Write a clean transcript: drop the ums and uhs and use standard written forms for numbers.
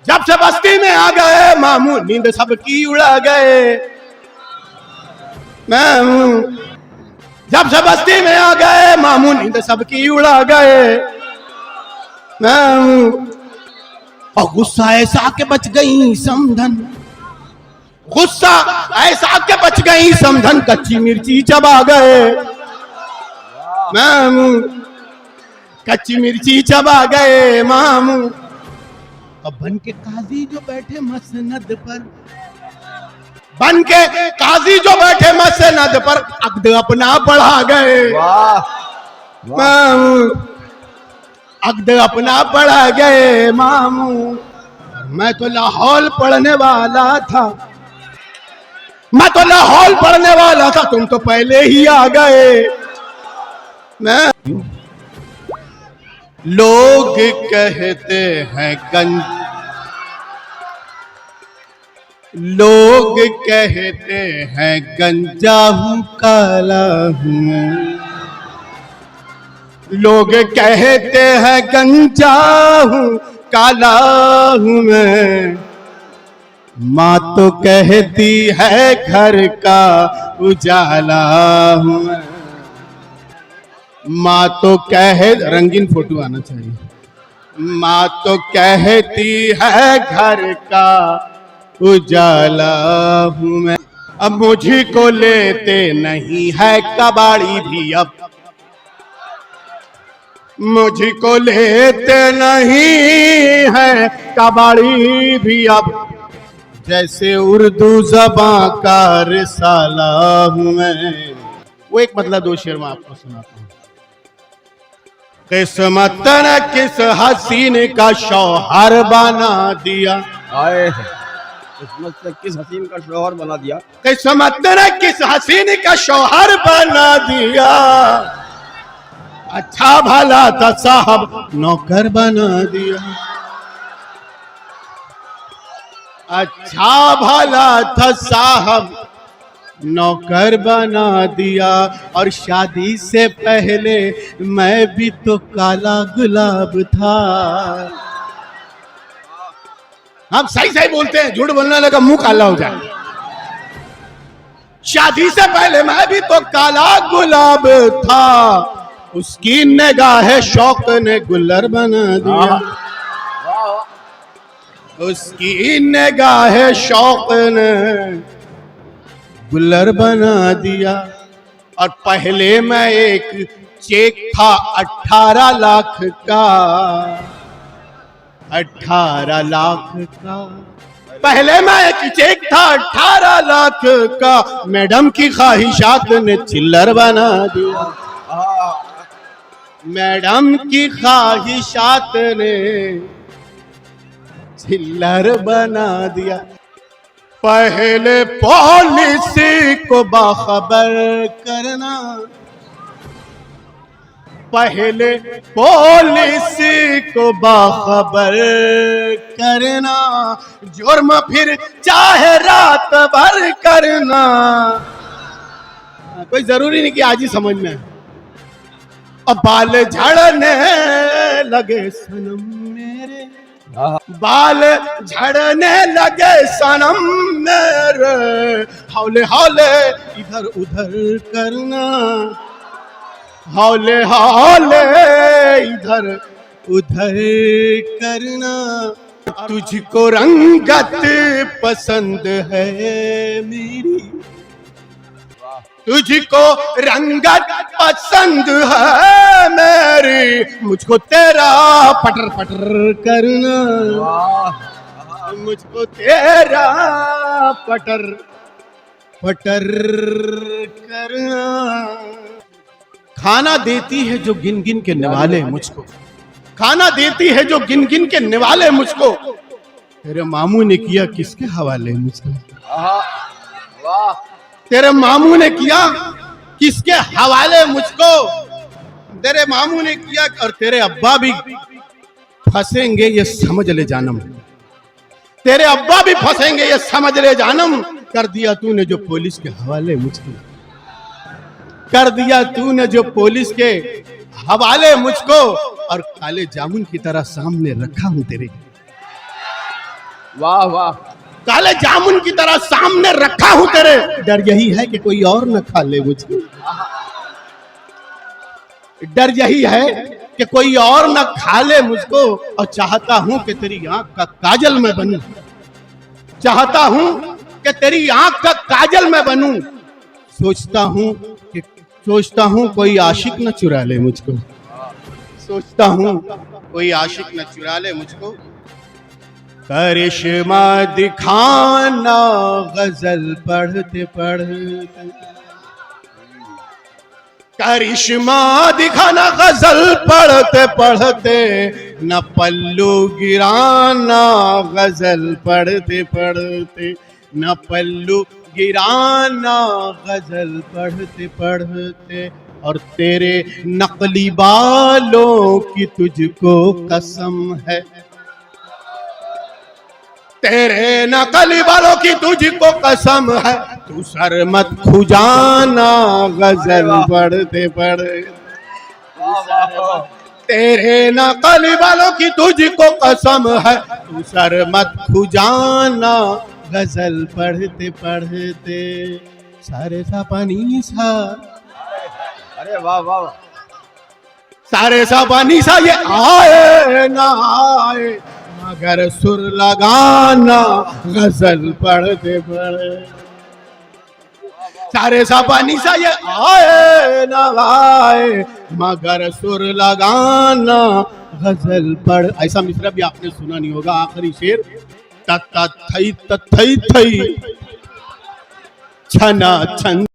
जब से बस्ती में आ गए मामू नींद सबकी उड़ा गए। मामू जब से बस्ती में आ गए मामू नींद सबकी उड़ा गए। मामू और गुस्सा ऐसा के बच गई समधन, गुस्सा ऐसा के बच गई समधन, कच्ची मिर्ची चबा गए। मामू कच्ची मिर्ची चबा गए मामू। अब बन के काजी जो बैठे मसनद पर, बन के काजी जो बैठे मसनद पर अक्द अपना बढ़ा गए। मामू अक्द अपना बढ़ा गए मामू। मैं तो लाहौल पढ़ने वाला था, मैं तो लाहौल पढ़ने वाला था, तुम तो पहले ही आ गए। मैं लोग कहते हैं लोग कहते हैं गंजा हूं काला हूं, लोग कहते हैं गंजा हूं काला हूं मैं। माँ तो कहती है घर का उजाला हूं मैं। माँ तो रंगीन फोटो आना चाहिए। माँ तो कहती है घर का उजाला हूं मैं। अब मुझे को लेते नहीं है कबाड़ी भी, अब मुझको लेते नहीं है कबाड़ी भी अब। जैसे उर्दू ज़बां का रिसाला हूं मैं। वो एक मतलब दो शेर में आपको सुनाता हूँ। किस्मत ने किस हसीन का शौहर बना दिया, किस्मत से किस हसीन का शौहर बना दिया, किस्मत ने किस हसीन का शौहर बना दिया। अच्छा भला था साहब नौकर बना दिया, अच्छा भला था साहब नौकर बना दिया। और शादी से पहले मैं भी तो काला गुलाब था। हम सही सही बोलते हैं, झूठ बोलने लगा मुंह काला हो जाए। शादी से पहले मैं भी तो काला गुलाब था, उसकी निगाह शौक ने गुलर बना दिया, उसकी निगाह शौक ने गुलर बना दिया। और पहले मैं एक चेक था 18 लाख का, 18 लाख का। पहले मैं एक चेक था 18 लाख का, मैडम की ख्वाहिशात ने चिल्लर बना दिया, मैडम की ख्वाहिशात ने चिल्लर बना दिया। पहले पॉलिसी को बाखबर करना, पहले पॉलिसी को बाखबर करना, जुर्म फिर चाहे रात भर करना। कोई जरूरी नहीं कि आज ही समझ में। अब बाल झड़ने लगे सनम मेरे, बाल झड़ने लगे सनम मेरे, हौले हौले इधर उधर करना, हौले हौले इधर उधर करना। तुझको रंगत पसंद है मेरी, तुझको रंगत पसंद है मेरी, मुझको तेरा पटर पटर करना, मुझको तेरा पटर पटर करना। खाना देती है जो गिन गिन के निवाले मुझको, खाना देती है जो गिन गिन के निवाले मुझको। तेरे मामू ने किया किसके हवाले मुझको, तेरे मामू ने किया किसके हवाले मुझको। तेरे मामू ने किया और तेरे अब्बा भी फंसेंगे ये समझ ले जानम, तेरे अब्बा भी फंसेंगे ये समझ ले जानम। कर दिया तूने जो पुलिस के हवाले मुझको, कर दिया तूने जो पुलिस के हवाले मुझको। और काले जामुन की तरह सामने रखा हूं तेरे, वाह वाह। काले जामुन की तरह सामने रखा हूं तेरे, डर यही है कि कोई और न खा ले मुझको। डर यही है कि कोई और न खा ले मुझको, और चाहता हूं कि तेरी आंख का काजल मैं बनूं, चाहता हूं कि तेरी आंख का काजल मैं बनूं। सोचता हूं कोई आशिक न चुरा ले मुझको, सोचता हूं कोई आशिक न चुरा ले मुझको। करिश्मा दिखाना गजल पढ़ते पढ़ते, करिश्मा दिखाना गजल पढ़ते पढ़ते, न पल्लू गिराना गजल पढ़ते पढ़ते, न पल्लू गिराना गजल पढ़ते पढ़ते। और तेरे नकली बालों की तुझको कसम है, तेरे नकली बालों की तुझको कसम है, तू सर मत खुजाना गजल पढ़ते पढ़ते। तेरे नकली बालों की तुझको कसम है, तू सर मत खुजाना गजल पढ़ते पढ़ते। सारे सा पानी सा, अरे वाह वाह। सारे सा पानी सा ये आए ना आए, मगर सुर लगाना गजल पढ़ते पढ़ते। सारे सा पानी सा ये आए ना आए, मगर सुर लगाना गजल पढ़। ऐसा मिसरा भी आपने सुना नहीं होगा। आखिरी शेर, तथई छना छन